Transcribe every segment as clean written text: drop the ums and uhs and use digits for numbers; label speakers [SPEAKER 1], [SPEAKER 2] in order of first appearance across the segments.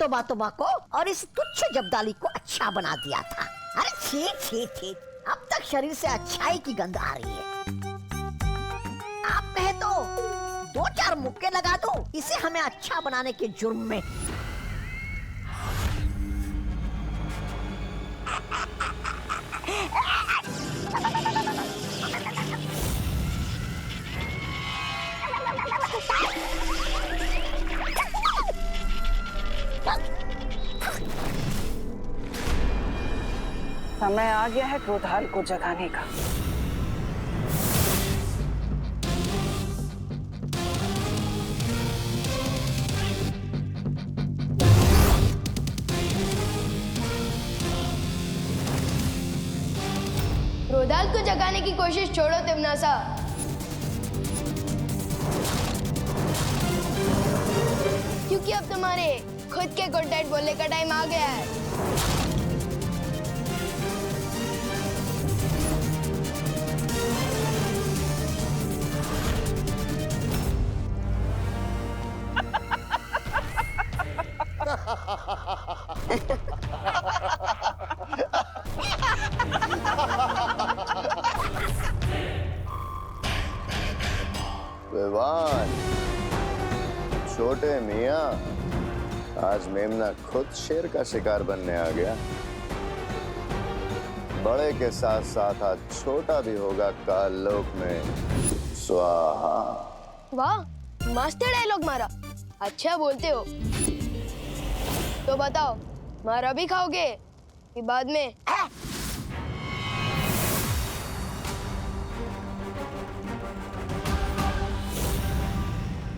[SPEAKER 1] तोबा तोबा को और इस तुच्छ जब्दाली को अच्छा बना दिया था। अरे छी छी छी, अब तक शरीर से अच्छाई की गंध आ रही है। आप कहे तो 2-4 मुक्के लगा दो इसे हमें अच्छा बनाने के जुर्म में।
[SPEAKER 2] समय आ गया है क्रोधाल को जगाने का।
[SPEAKER 3] क्रोधाल को जगाने की कोशिश छोड़ो तिम्नासा। क्योंकि अब तुम्हारे खुद के गुड नाइट बोलने का टाइम आ गया है।
[SPEAKER 4] विवान, छोटे मियाँ, आज मेमना खुद शेर का शिकार बनने आ गया। बड़े के साथ साथ आज छोटा भी होगा काल लोक में। स्वाहा।
[SPEAKER 3] वाह, मस्त डायलॉग मारा। अच्छा बोलते हो। तो बताओ, मारा भी खाओगे कि बाद में?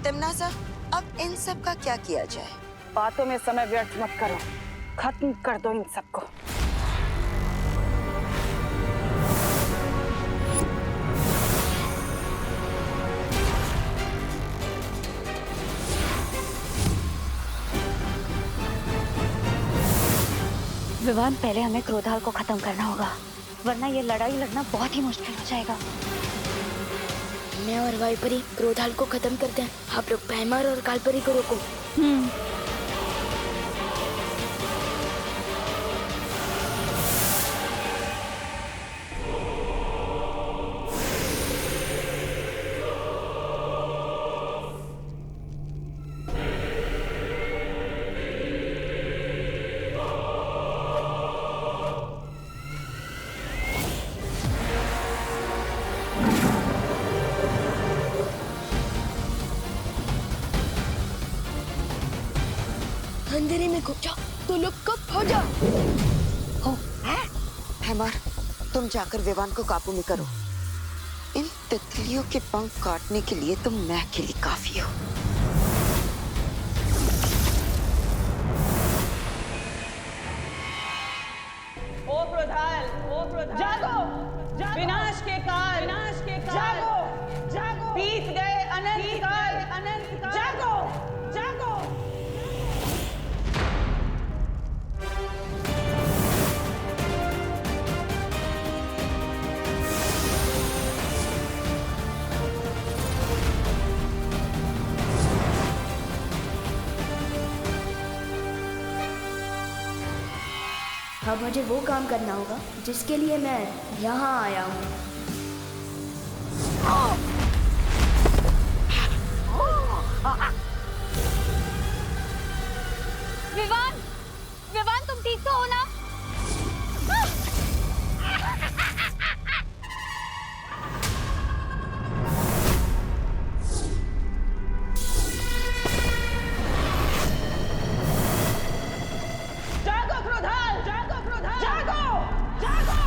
[SPEAKER 5] तिम्नासा, अब इन सब का क्या किया जाए?
[SPEAKER 2] बातों में समय व्यर्थ मत करो, खत्म कर दो इन सबको।
[SPEAKER 6] विवान, पहले हमें क्रोधाल को खत्म करना होगा, वरना ये लड़ाई लड़ना बहुत ही मुश्किल हो जाएगा।
[SPEAKER 3] मैं और वाइपरी क्रोधाल को खत्म करते हैं। आप लोग पैमार और कालपरी को रोको। अंधेरे में घुस जाओ तो लोग कब हो जाओ।
[SPEAKER 5] हो, हैमर, तुम जाकर विवान को काबू में करो। इन तितलियों के पंख काटने के लिए तुम मैं अकेली काफी हो।
[SPEAKER 2] ओ क्रोधाल, जागो, विनाश के काल, जागो, बीत गए अनंत काल, जागो, जागो।
[SPEAKER 3] अब मुझे वो काम करना होगा जिसके लिए मैं यहाँ आया हूँ।
[SPEAKER 6] विवान, विवान, तुम ठीक तो हो ना?
[SPEAKER 2] जागो क्रोधाल, जागो, जागो।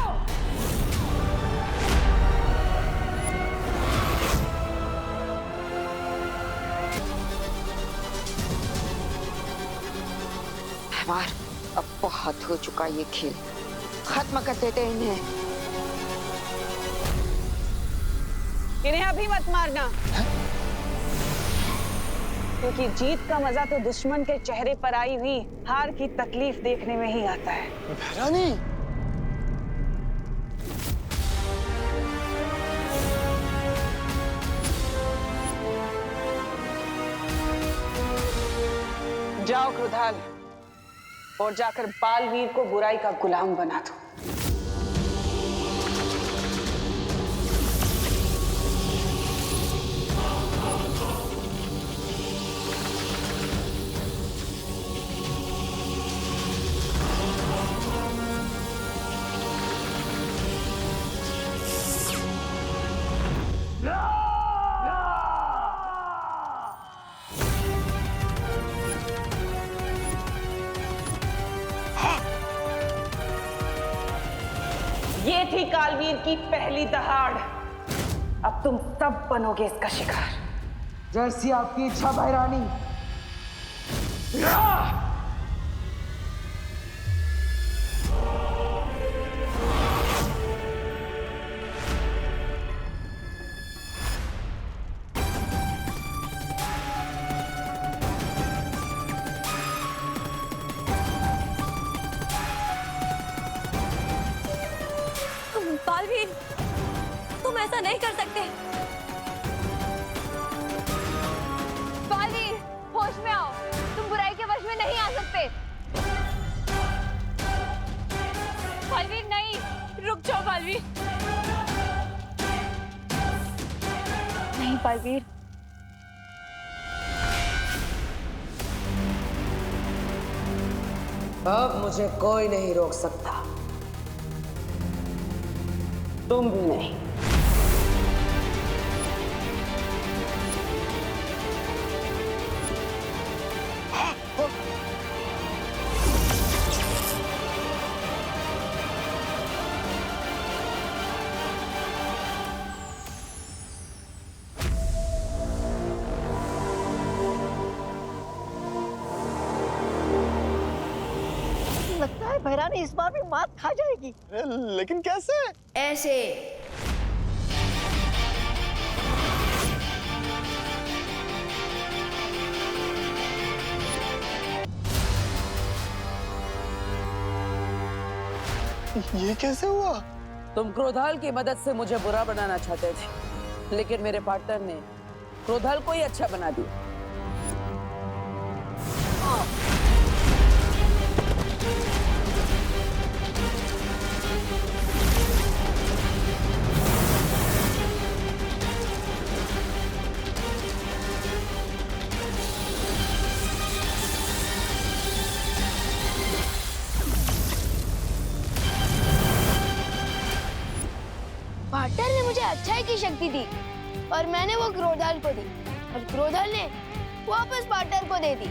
[SPEAKER 5] हैमर, अब बहुत हो चुका ये खेल, खत्म कर देते इन्हें।
[SPEAKER 2] इन्हें अभी मत मारना, क्योंकि जीत का मजा तो दुश्मन के चेहरे पर आई हुई हार की तकलीफ देखने में ही आता है।
[SPEAKER 4] भैरानी,
[SPEAKER 2] जाओ क्रोधाल, और जाकर बालवीर को बुराई का गुलाम बना दो। ये थी कालवीर की पहली दहाड़। अब तुम सब बनोगे इसका शिकार।
[SPEAKER 7] जैसी आपकी इच्छा भैरानी।
[SPEAKER 8] बालवीर, तुम ऐसा नहीं कर सकते। बालवीर, होश में आओ। तुम बुराई के वश में नहीं आ सकते। बालवीर नहीं, रुक जाओ बालवीर।
[SPEAKER 6] नहीं बालवीर,
[SPEAKER 2] अब मुझे कोई नहीं रोक सकता, तुम भी नहीं।
[SPEAKER 1] लगता है भैरानी इस बार भी मात खा जाएगी।
[SPEAKER 4] लेकिन कैसे?
[SPEAKER 3] ऐसे।
[SPEAKER 4] ये कैसे हुआ?
[SPEAKER 9] तुम क्रोधाल की मदद से मुझे बुरा बनाना चाहते थे, लेकिन मेरे पार्टनर ने क्रोधाल को ही अच्छा बना दिया।
[SPEAKER 3] पार्टनर ने मुझे अच्छाई की शक्ति दी और मैंने वो क्रोधाल को दी और क्रोधाल ने वापस पार्टनर को दे दी।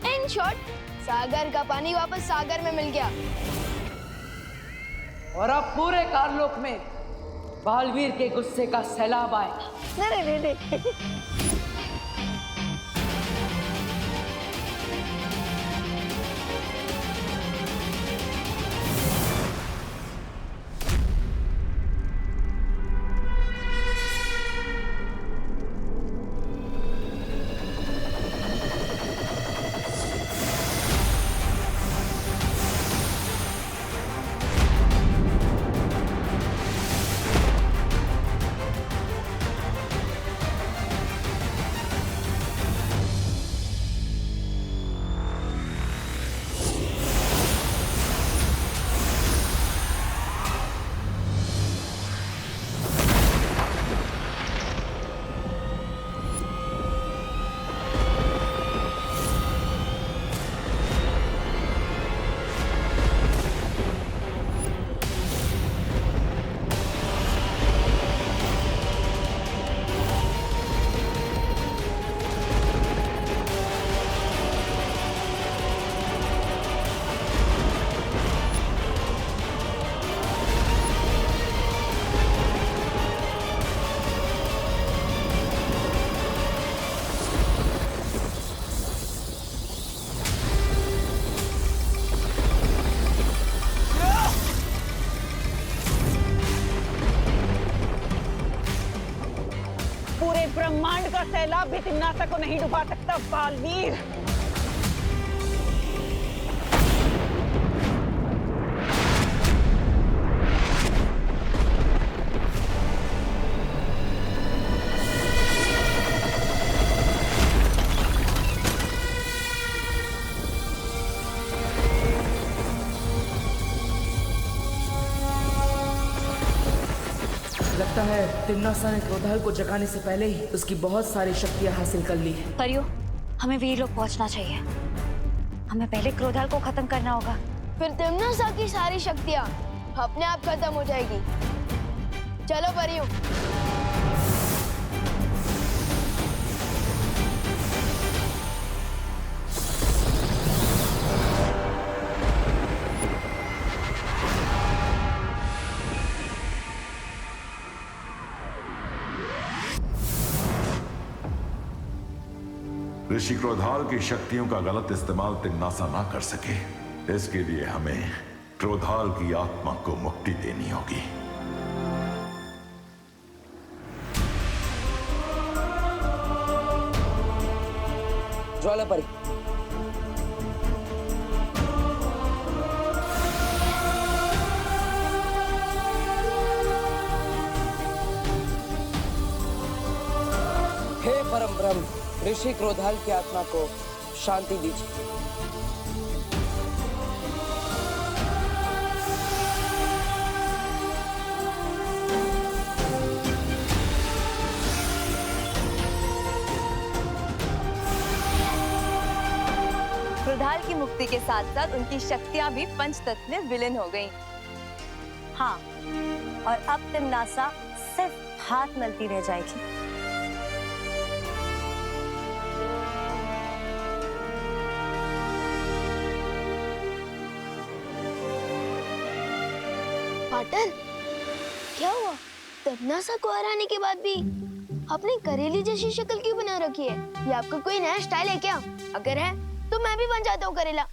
[SPEAKER 3] इन शॉर्ट, सागर का पानी वापस सागर में मिल गया।
[SPEAKER 9] और अब पूरे कारलोक में बालवीर के गुस्से का सैलाब आएगा।
[SPEAKER 1] नहीं नहीं नहीं।
[SPEAKER 2] ब्रह्मांड का सैलाब भी तिम्नासा को नहीं डुबा सकता बालवीर।
[SPEAKER 7] लगता है तिन्नासा ने क्रोधाल को जगाने से पहले ही उसकी बहुत सारी शक्तियां हासिल कर ली है।
[SPEAKER 6] परियो, हमें वीर लोग पहुंचना चाहिए। हमें पहले क्रोधाल को खत्म करना होगा।
[SPEAKER 3] फिर तिम्नासा की सारी शक्तियाँ अपने आप खत्म हो जाएगी। चलो परियों।
[SPEAKER 10] ऋषि क्रोधाल की शक्तियों का गलत इस्तेमाल तिन्नासा ना कर सके, इसके लिए हमें क्रोधाल की आत्मा को मुक्ति देनी होगी।
[SPEAKER 7] ज्वालापरी, हे परम ब्रह्म, ऋषि क्रोधाल की आत्मा को शांति दीजिए।
[SPEAKER 8] क्रोधाल की मुक्ति के साथ साथ उनकी शक्तियां भी पंचतत्व में विलीन हो गईं। हाँ, और अब तिम्नासा सिर्फ हाथ मलती रह जाएगी।
[SPEAKER 3] पाटिल, क्या हुआ? तिम्नासा को हराने के बाद भी आपने करेली जैसी शक्ल क्यों बना रखी है? ये आपका कोई नया स्टाइल है क्या? अगर है तो मैं भी बन जाता हूँ करेला।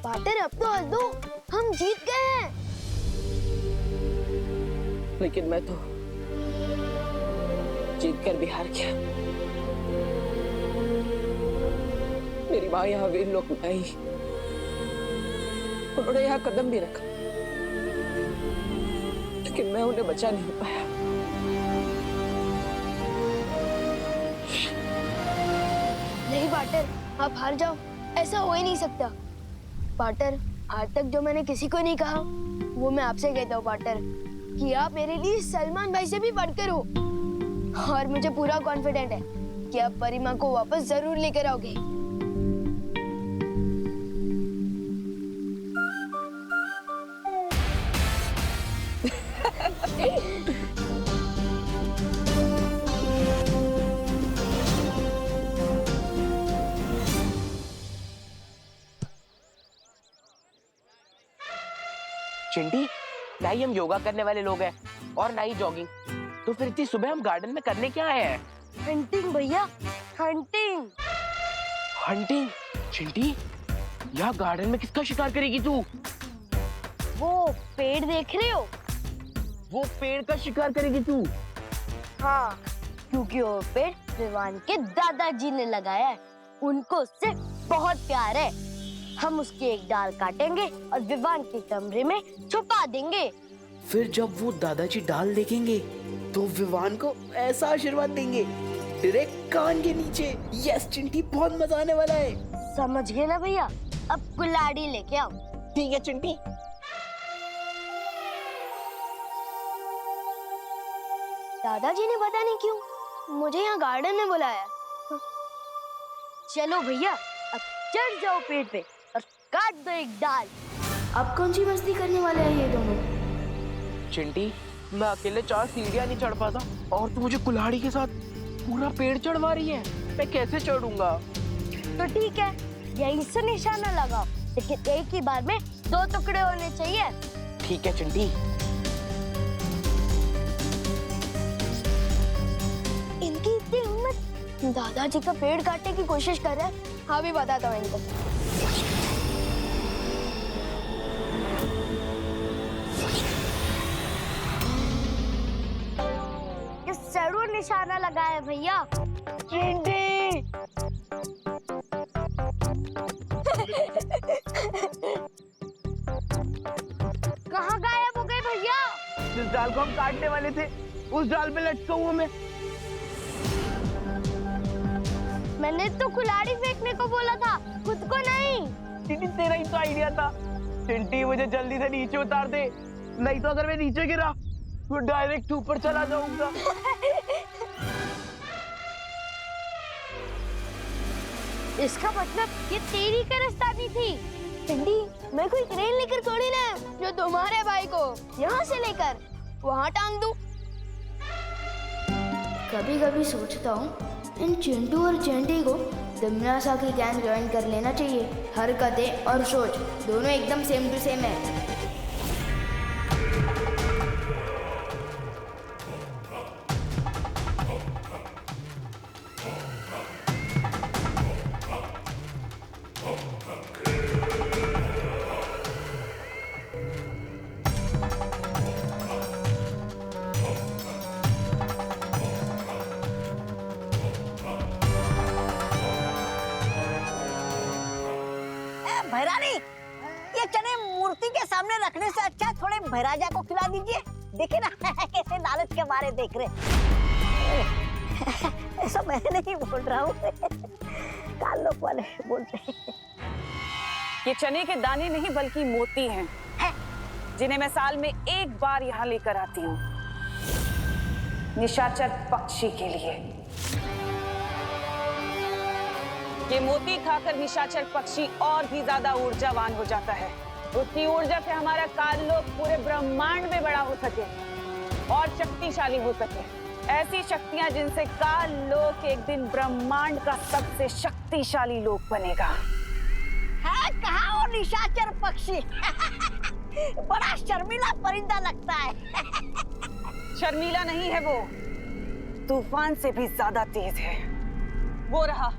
[SPEAKER 3] पाटिल, अब तो हंस दो, हम जीत गए हैं।
[SPEAKER 9] लेकिन मैं तो जीत कर भी हार गया। मेरी माँ यहाँ वीर लोक में आई, उन्होंने यहाँ कदम भी रखा, लेकिन मैं उन्हें बचा नहीं पाया।
[SPEAKER 3] नहीं पाटिल, आप हार जाओ, ऐसा हो ही नहीं सकता। पाटिल, आज तक जो मैंने किसी को नहीं कहा वो मैं आपसे कहता हूँ पाटिल, कि आप मेरे लिए सलमान भाई से भी बढ़कर हो। और मुझे पूरा कॉन्फिडेंट है कि आप परिमा को वापस जरूर लेकर आओगे।
[SPEAKER 11] चिंटी, ना ही हम योगा करने वाले लोग हैं और ना ही जॉगिंग, तो फिर इतनी सुबह हम गार्डन में करने क्या आए हैं?
[SPEAKER 3] हंटिंग भैया, हंटिंग।
[SPEAKER 11] हंटिंग? चिंटी, यहाँ गार्डन में किसका शिकार करेगी तू?
[SPEAKER 3] वो पेड़ देख रहे हो?
[SPEAKER 11] वो पेड़ का शिकार करेगी तू?
[SPEAKER 3] हाँ, क्योंकि वो पेड़ विवान के दादाजी ने लगाया है। उनको उससे बहुत प्यार है। हम उसकी एक डाल काटेंगे और विवान के कमरे में छुपा देंगे।
[SPEAKER 11] फिर जब वो दादाजी डाल देखेंगे तो विवान को ऐसा आशीर्वाद देंगे डायरेक्ट कान के नीचे। यस चिंटी, बहुत मजा आने वाला है।
[SPEAKER 3] समझ गए ना भैया? अब कुल्हाड़ी लेके आओ।
[SPEAKER 11] ठीक है चिंटी।
[SPEAKER 3] दादाजी ने पता नहीं क्यों मुझे यहाँ गार्डन में बुलाया। चलो भैया, अब चढ़ जाओ पेड़ पे और काट दो एक डाल। अब कौन सी मस्ती करने वाले हैं ये दोनों?
[SPEAKER 11] चिंटी, मैं अकेले 4 सीढ़ियाँ नहीं चढ़ पाता और तू मुझे कुल्हाड़ी के साथ पूरा पेड़ चढ़वा रही है। मैं कैसे चढ़ूंगा?
[SPEAKER 3] तो ठीक है, यहीं से निशाना लगाओ, लेकिन एक ही बार में 2 टुकड़े होने चाहिए।
[SPEAKER 11] ठीक है चिंटी।
[SPEAKER 3] इनकी इतनी हिम्मत, दादाजी का पेड़ काटने की कोशिश कर रहे हैं। हाँ, भी बताता हूँ इनको। जरूर निशाना लगाया भैया। चिंटी। कहाँ गायब हो गए भैया?
[SPEAKER 11] जिस डाल को हम काटने वाले थे उस डाल पे लटका हूँ मैं।
[SPEAKER 3] मैंने तो कुल्हाड़ी फेंकने को बोला था, खुद को नहीं।
[SPEAKER 11] चिंटी, तेरा ही तो आइडिया था। चिंटी मुझे जल्दी से नीचे उतार दे, नहीं तो अगर मैं नीचे गिरा तो डायरेक्ट ऊपर चला जाऊंगा।
[SPEAKER 3] इसका मतलब ये तेरी कारस्तानी थी। चिंटी, मैं कोई ट्रेन लेकर थोड़ी ना जो तुम्हारे भाई को यहाँ से लेकर वहाँ टांग दूं। कभी कभी सोचता हूँ इन चिंटू और चिंटी को तिमनासा की गैंग ज्वाइन कर लेना चाहिए। हरकतें और सोच दोनों एकदम सेम टू सेम है।
[SPEAKER 1] भैरानी, ये चने मूर्ति के सामने रखने से अच्छा थोड़े भैराजा को खिला दीजिए। देखिए ना कैसे लालच के मारे देख रहे। ऐसा मैं नहीं बोल रहा हूँ, काल लोग वाले बोलते हैं।
[SPEAKER 2] ये चने के दाने नहीं बल्कि मोती हैं, जिन्हें मैं साल में एक बार यहाँ लेकर आती हूँ निशाचर पक्षी के लिए। ये मोती खाकर निशाचर पक्षी और भी ज्यादा ऊर्जावान हो जाता है। उसकी ऊर्जा से हमारा काललोक पूरे ब्रह्मांड में बड़ा हो सके और शक्तिशाली हो सके। ऐसी शक्तियां जिनसे काललोक एक दिन ब्रह्मांड का सबसे शक्तिशाली लोक बनेगा।
[SPEAKER 1] है कहाँ वो निशाचर पक्षी? बड़ा शर्मीला परिंदा लगता है।
[SPEAKER 2] शर्मीला नहीं है वो, तूफान से भी ज्यादा तेज है। वो रहा।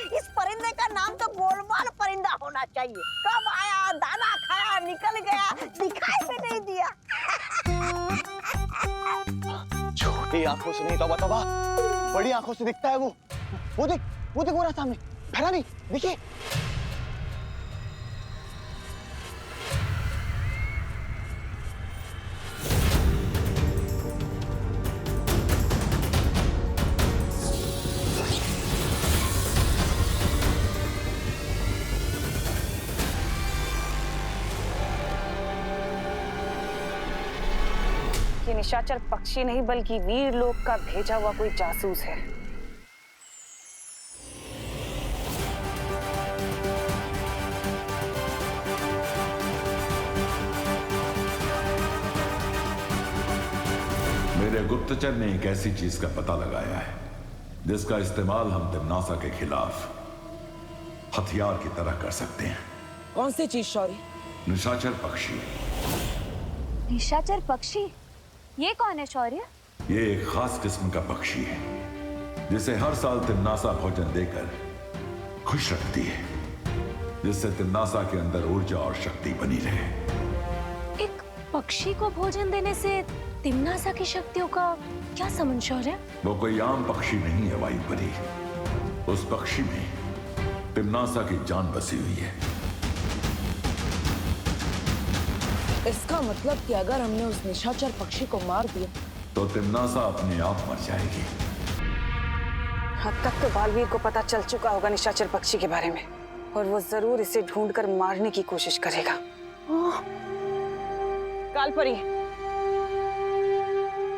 [SPEAKER 1] इस परिंदे का नाम तो गोलमाल परिंदा होना चाहिए। कब आया, दाना खाया, निकल गया, दिखाई भी नहीं दिया।
[SPEAKER 12] छोटी आंखों से नहीं, तौबा तौबा, बड़ी आंखों से दिखता है वो। वो देख वो रहा सामने। भैरानी देखिए।
[SPEAKER 2] ये निशाचर पक्षी नहीं बल्कि वीर लोक का भेजा हुआ कोई जासूस है।
[SPEAKER 10] मेरे गुप्तचर ने एक ऐसी चीज का पता लगाया है जिसका इस्तेमाल हम तिमनासा के खिलाफ हथियार की तरह कर सकते हैं।
[SPEAKER 9] कौन सी चीज शौर्य?
[SPEAKER 10] निशाचर पक्षी।
[SPEAKER 6] निशाचर पक्षी? ये कौन है शौर्य?
[SPEAKER 10] ये एक खास किस्म का पक्षी है जिसे हर साल तिमनासा भोजन देकर खुश रखती है, जिससे तिमनासा के अंदर ऊर्जा और शक्ति बनी रहे।
[SPEAKER 6] एक पक्षी को भोजन देने से तिमनासा की शक्तियों का क्या संबंध शौर्य?
[SPEAKER 10] वो कोई आम पक्षी नहीं है वायुपरी। उस पक्षी में तिमनासा की जान बसी हुई है।
[SPEAKER 9] इसका मतलब कि अगर हमने उस निशाचर पक्षी को मार दिया
[SPEAKER 10] तो तिमनासा अपने आप मर जाएगी।
[SPEAKER 2] अब तक तो बालवीर को पता चल चुका होगा निशाचर पक्षी के बारे में, और वो जरूर इसे ढूंढकर मारने की कोशिश करेगा। कालपरी,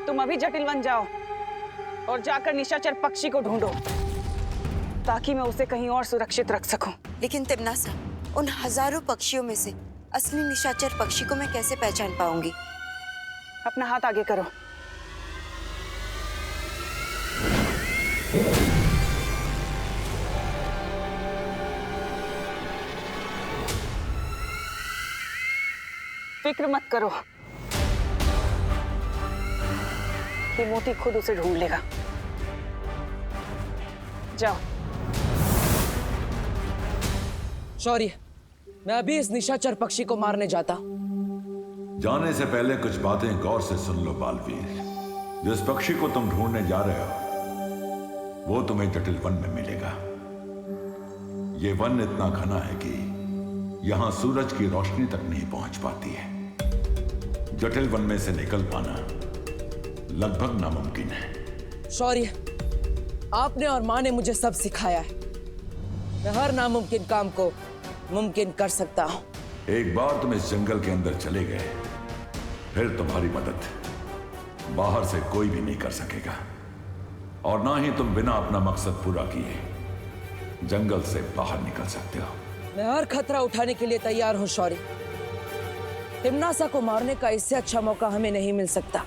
[SPEAKER 2] तुम अभी जटिल वन जाओ और जाकर निशाचर पक्षी को ढूंढो ताकि मैं उसे कहीं और सुरक्षित रख सकूं।
[SPEAKER 5] लेकिन तिमनासा, उन हजारों पक्षियों में से असली निशाचर पक्षी को मैं कैसे पहचान पाऊंगी?
[SPEAKER 2] अपना हाथ आगे करो। फिक्र मत करो, ये मोती खुद उसे ढूंढ लेगा। जाओ।
[SPEAKER 9] शौर्य, मैं अभी इस निशाचर पक्षी को मारने जाता।
[SPEAKER 10] जाने से पहले कुछ बातें गौर से सुन लो बालवीर। जिस पक्षी को तुम ढूंढने जा रहे हो वो तुम्हें जटिल वन में मिलेगा। ये वन इतना घना है कि यहां सूरज की रोशनी तक नहीं पहुंच पाती है। जटिल वन में से निकल पाना लगभग नामुमकिन है।
[SPEAKER 9] शौर्य, आपने और माँ ने मुझे सब सिखाया है। मैं हर नामुमकिन काम को मुमकिन कर सकता हूँ।
[SPEAKER 10] एक बार तुम इस जंगल के अंदर चले गए, फिर तुम्हारी मदद बाहर से कोई भी नहीं कर सकेगा, और ना ही तुम बिना अपना मकसद पूरा किए जंगल से बाहर निकल सकते हो।
[SPEAKER 9] मैं हर खतरा उठाने के लिए तैयार हूँ शौर्य। तिम्नासा को मारने का इससे अच्छा मौका हमें नहीं मिल सकता।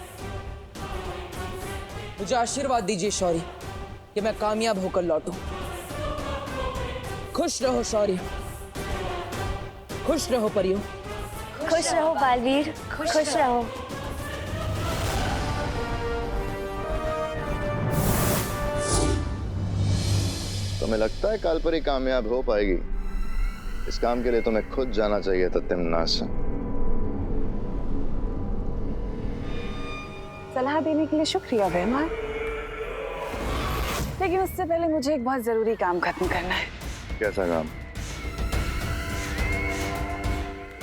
[SPEAKER 9] मुझे आशीर्वाद दीजिए शौर्य कि मैं कामयाब होकर लौटूं। खुश रहो शौर्य, खुश रहो परियों।
[SPEAKER 3] खुश रहो बालवीर, खुश रहो।
[SPEAKER 4] तुम्हें लगता है कालपरी कामयाब हो पाएगी? इस काम के लिए तुम्हें खुद जाना चाहिए था तिम्नासा।
[SPEAKER 2] सलाह देने के लिए शुक्रिया वेमान, लेकिन उससे पहले मुझे एक बहुत जरूरी काम खत्म करना है।
[SPEAKER 4] कैसा काम?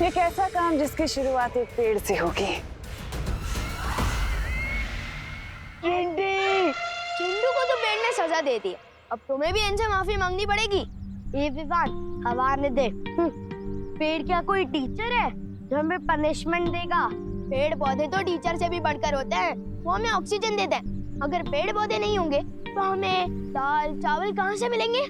[SPEAKER 2] एक ऐसा काम जिसकी शुरुआत एक पेड़ से होगी।
[SPEAKER 3] चिंटू को तो पेड़ ने सजा दे दी, अब तुम्हें भी इनसे माफी मांगनी पड़ेगी। ये विवान हवाने दे। पेड़ क्या कोई टीचर है जो हमें पनिशमेंट देगा? पेड़ पौधे तो टीचर से भी बढ़कर होते हैं, वो हमें ऑक्सीजन देते हैं। अगर पेड़ पौधे नहीं होंगे तो हमें दाल चावल कहाँ से मिलेंगे?